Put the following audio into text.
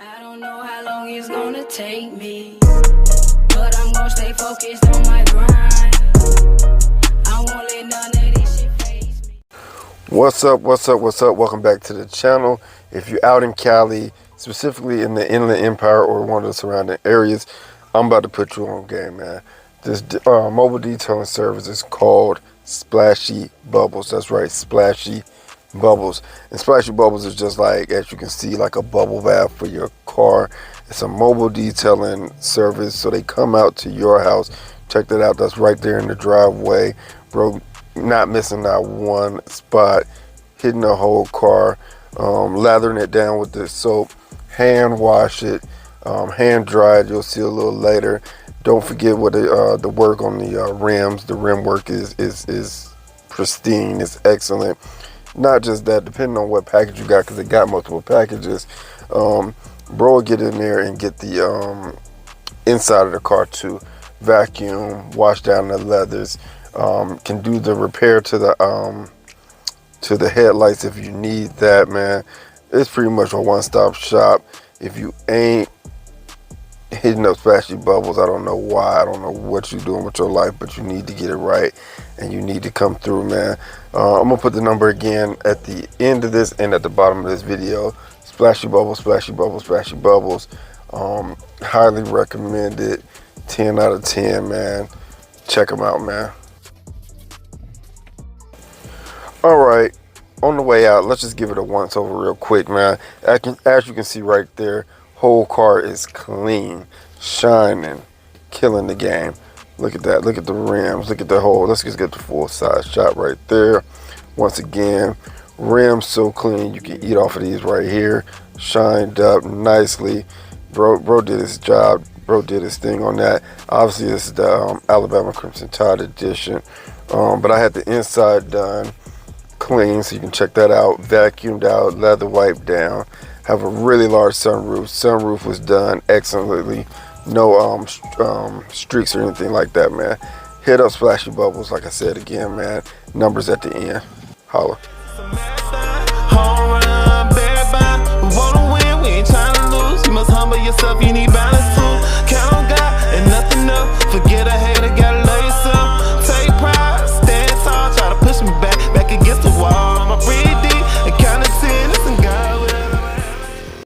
I don't know how long it's gonna take me, but I'm gonna stay focused on my grind. I won't let none of this shit faze me. What's up? Welcome back to the channel. If you're out in Cali, specifically in the Inland Empire or one of the surrounding areas, I'm about to put you on game, man. This mobile detailing service is called Splashy Bubbles. That's right, Splashy Bubbles. And Splashy Bubbles is just like, as you can see, like a bubble bath for your car. It's a mobile detailing service, so they come out to your house. Check that out. That's right there in the driveway, bro. Not missing not one spot, hitting the whole car, lathering it down with the soap, hand wash it, hand dry it. You'll see a little later. Don't forget what the work on the rims. The rim work is pristine. It's excellent. Not just that, depending on what package you got, because it got multiple packages, bro will get in there and get the inside of the car too. Vacuum, wash down the leathers, can do the repair to the headlights if you need that, man. It's pretty much a one-stop shop. If you ain't hitting up Splashy Bubbles, I don't know why. I don't know what you're doing with your life, but you need to get it right and you need to come through, man. I'm gonna put the number again at the end of this and at the bottom of this video. Splashy Bubbles, Splashy Bubbles, Splashy Bubbles. Highly recommend it. 10 out of 10, man. Check them out, man. All right, on the way out, let's just give it a once over real quick, man. As you can see right there, whole car is clean, shining, killing the game. Look at that. Look at the rims. Look at the whole. Let's just get the full size shot right there. Once again, rims so clean you can eat off of these right here. Shined up nicely. Bro did his job. Bro did his thing on that. Obviously, this is the Alabama Crimson Tide edition, but I had the inside done clean, so you can check that out. Vacuumed out, leather wiped down. Have a really large sunroof. Sunroof was done excellently. No streaks or anything like that, man. Hit up Splashy Bubbles, like I said again, man. Numbers at the end. Holla. Yourself, you need balance.